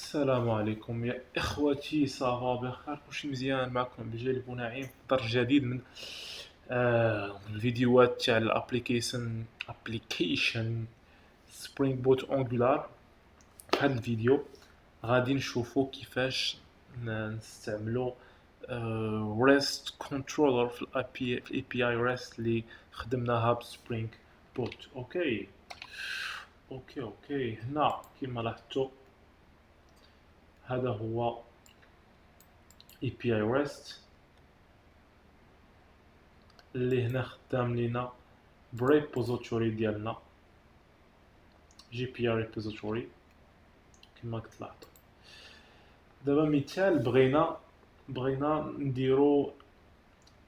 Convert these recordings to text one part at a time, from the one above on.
السلام عليكم يا اخوتي، صافا بخير؟ كلشي مزيان؟ معكم بجلب ونعيم في درس جديد من الفيديوهات تاع الابليكيشن سبرينغ بوت انجولار. في هذا الفيديو غادي نشوفوا كيفاش نستعملوا ريست كنترولر في الاي بي اي ريست اللي خدمناها بسبرينغ بوت. اوكي هنا كما لاحظتوا هذا هو API REST اللي هنا خدام لينا بريبوزيتوري ديالنا GPR ريبوزيتوري كما كتلاحظوا. دابا مثال بغينا نديرو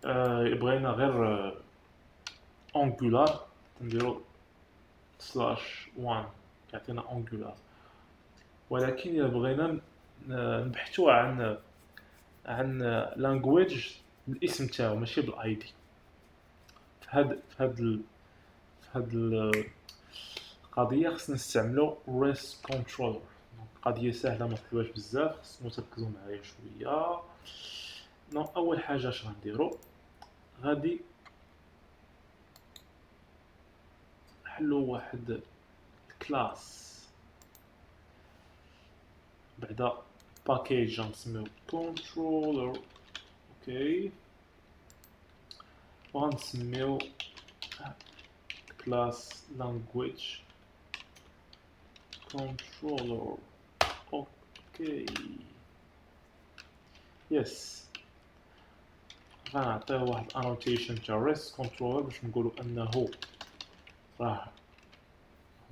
بغينا غير انجولار، نديرو سلاش 1 كيعطينا انجولار، ولكن الا بغينا نبحثوا عن لانجويج الاسم تاعو ماشي بالاي دي. في هاد القضيه خصنا نستعملو RestController. قضيه سهله ما طلبهاش بزاف، خصنا تركزوا معايا شويه. اول حاجه اش غنديرو، غادي نحلو واحد الكلاس بعدا باكيج غنسميو controller. اوكي، وغنسميو كلاس language controller. اوكي يس، غنعطيه واحد annotation تاع REST controller باش نقولوا انه راه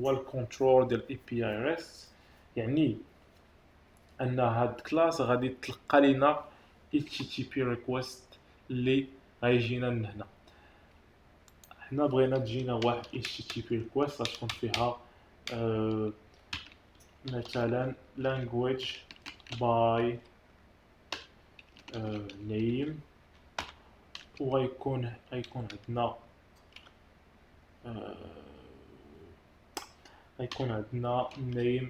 هو الكنترول ديال اي بي اي REST، يعني ان هاد الكلاس غادي تلقى لينا HTTP request اللي غيجينا من هنا. حنا بغينا تجينا واحد HTTP request غتكون فيها مثلا language by name، وغيكون عندنا name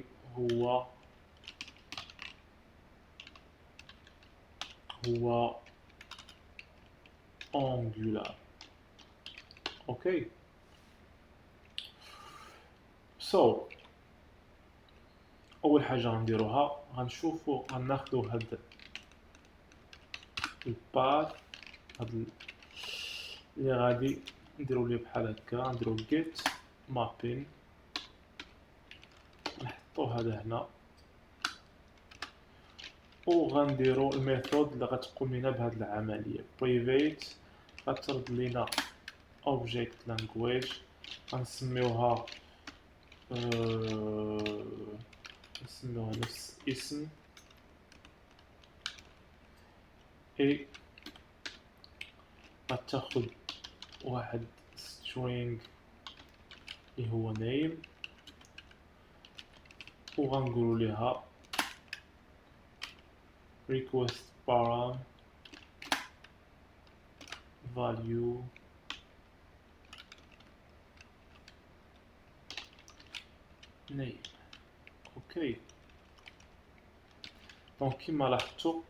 هو angular. اوكي اول حاجه غنديروها غناخدو هاد الباث اللي غادي نديرو ليه بحال هكا، نديرو get mapping، نحطو هذا هنا، وغنديرو الميثود اللي غتقوم لينا بهاد العمليه private، غترد لينا object language، غنسميوها نفس اسم اي، غتاخد واحد string اللي هو name، وغنقولوا ليها request param value name. اوكي دونك كيما لاحظتوا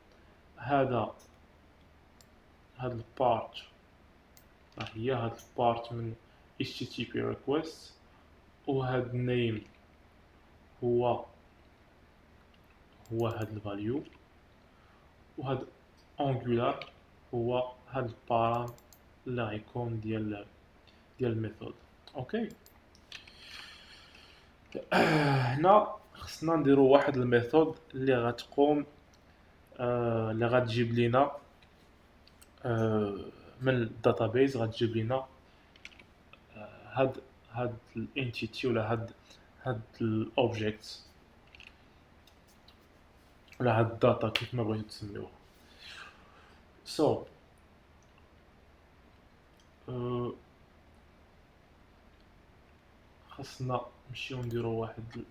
هذا البارت هي هاد البارت من HTTP request، وهاد name هو هاد الفاليو، وهاد angular هو هاد البارام اللي غيكون ديال الميثود. اوكي هنا خصنا نديرو واحد الميثود اللي غتقوم اللي غتجيب لينا من الداتابيز، غتجيب لينا هاد الانتيتي ولا هاد الاوبجيكت ولا هاد الداتا كيف ما بغيتو تسميوها. خاصنا نمشيو نديرو واحد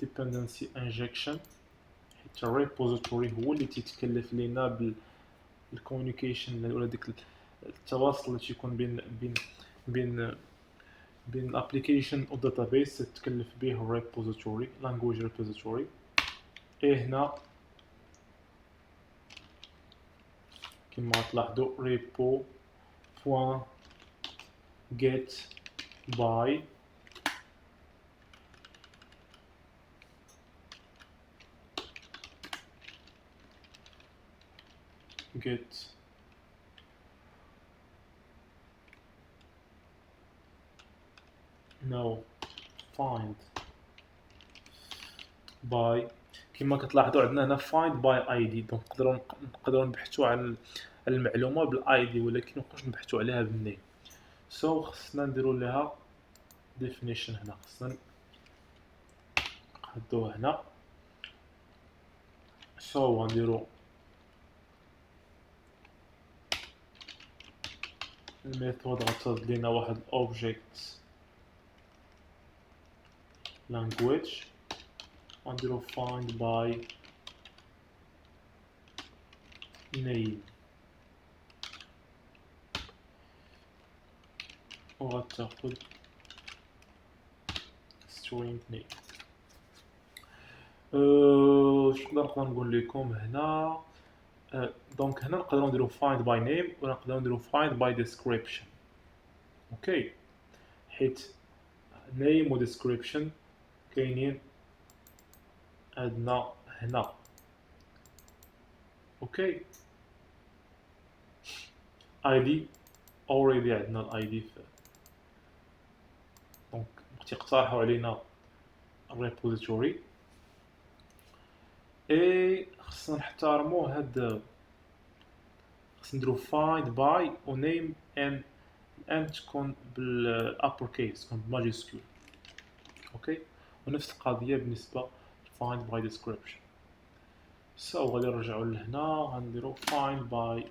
dependency injection، حيت الريبوزيتوري هو اللي تيتكلف لينا بالكوميونيكيشن ولا ديك التواصل اللي تيكون بين بين الابليكيشن والداتابيس تتكلف به الريبوزيتوري لانجويج ريبوزيتوري. هنا كما تلاحظوا repo point get by get no find by. كما كتلاحظوا عندنا هنا find by id، دونك نقدروا نبحثوا عن المعلومه بالاي دي، ولكن مابقاوش نبحثوا عليها بالنيم. سو خصنا نديروا لها definition. هنا خصنا نحطوه هنا. سو غنديروا الميثود غتصاد لينا واحد object language، غنديروا find by name، وغتاخد string name. نقدر نقول لكم هنا دونك هنا نقدروا نديروا find by name ولا نقدروا نديروا find by description. اوكي، حيت name و description كاينين عندنا هنا. اوكي، id already عندنا الاي دي، دونك تيقترحوا علينا الريبوزيتوري. خصنا نحترموا هاد، خصنا نديرو find by و name and تكون بالابر كيس، تكون بماجيسكول. اوكي، ونفس القضيه بالنسبه find by description. غادي نرجعوا لهنا غنديرو find by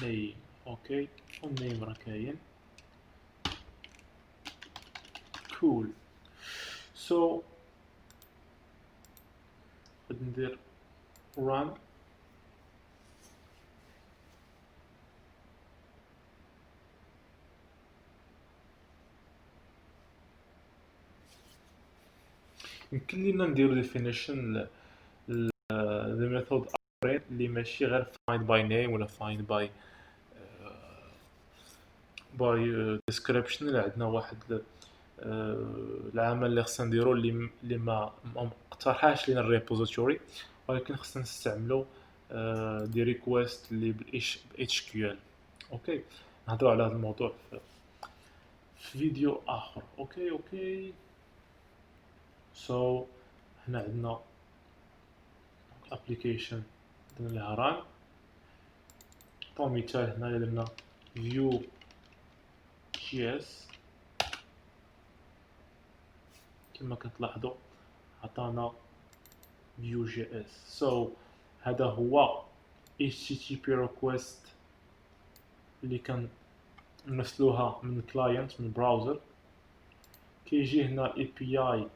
name. اوكي، والنيم راه كاين. cool. غادي ندير run. يمكن لينا نديرو definition the method array اللي ماشي غير find by name ولا find by description. اللي عندنا واحد العمل اللي خصنا نديرو اللي ما اقترحاش لينا الريبوزيتوري، ولكن خصنا نستعملو دي ريكويست اللي بالاش اتش كيو ال. اوكي، نهضروا على هذا الموضوع في فيديو اخر. اوكي. هنا عندنا ابليكيشن درنا لها ران. طون مثال هنا درنا view js، كما كتلاحظوا عطانا view.js. هذا هو http request اللي كان نرسلوها من الكلاينت من البراوزر. كيجي هنا API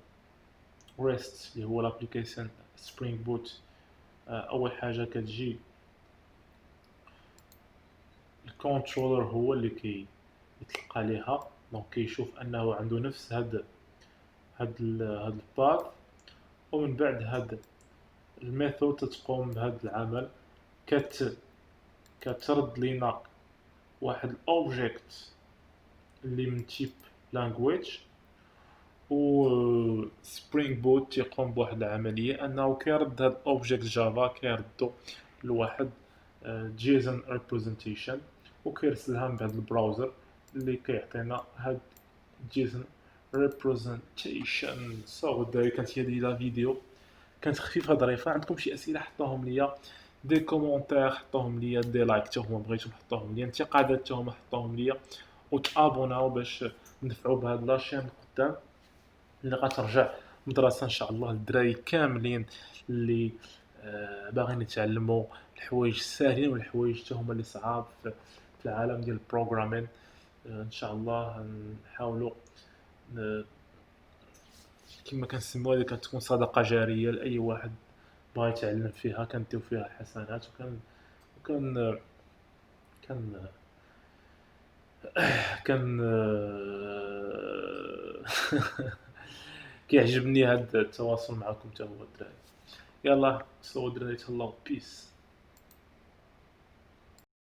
REST اللي هو الابليكيشن سبرينغ بوت. اول حاجه كتجي الكونترولر هو اللي يتلقى ليها، دونك كيشوف انه عنده نفس هاد الباث، ومن بعد هاد الميثود تقوم بهذا العمل. كترد لينا واحد الاوبجيكت اللي من تيب لانجويج، و سبرينغ بوت تيقوم بواحد العمليه انه كيرد هاد الاوبجيكت جافا كيردو لواحد جيسون ريبريزنتيشن، وكيرسلها من بعد البراوزر اللي كيعطينا هاد جيسون ريبريزنتيشن. دابا كانت هي لا فيديو، كانت خفيفه ظريفه. عندكم شي اسئله حطوهم ليا، دي كومونتير حطوهم ليا، دي لايك حتى هما بغيتو حطوهم ليا، انتقادات حتى هما حطوهم ليا، وتابوناو باش ندفعوا بهاد لاشين قدام اللي غترجع مدرسه ان شاء الله للدراري كاملين اللي باغيين يتعلموا الحوايج الساهلين والحوايج حتى هما اللي صعاب في العالم ديال البروغرامين. ان شاء الله نحاولوا كما كنسموها اللي كتكون صدقه جاريه لاي واحد بغا يتعلم فيها، كنديو فيها الحسنات. وكان كان كان كيعجبني هاد التواصل معكم حتى هو الدراري. يلا سو دراري، تهلاو، بيس.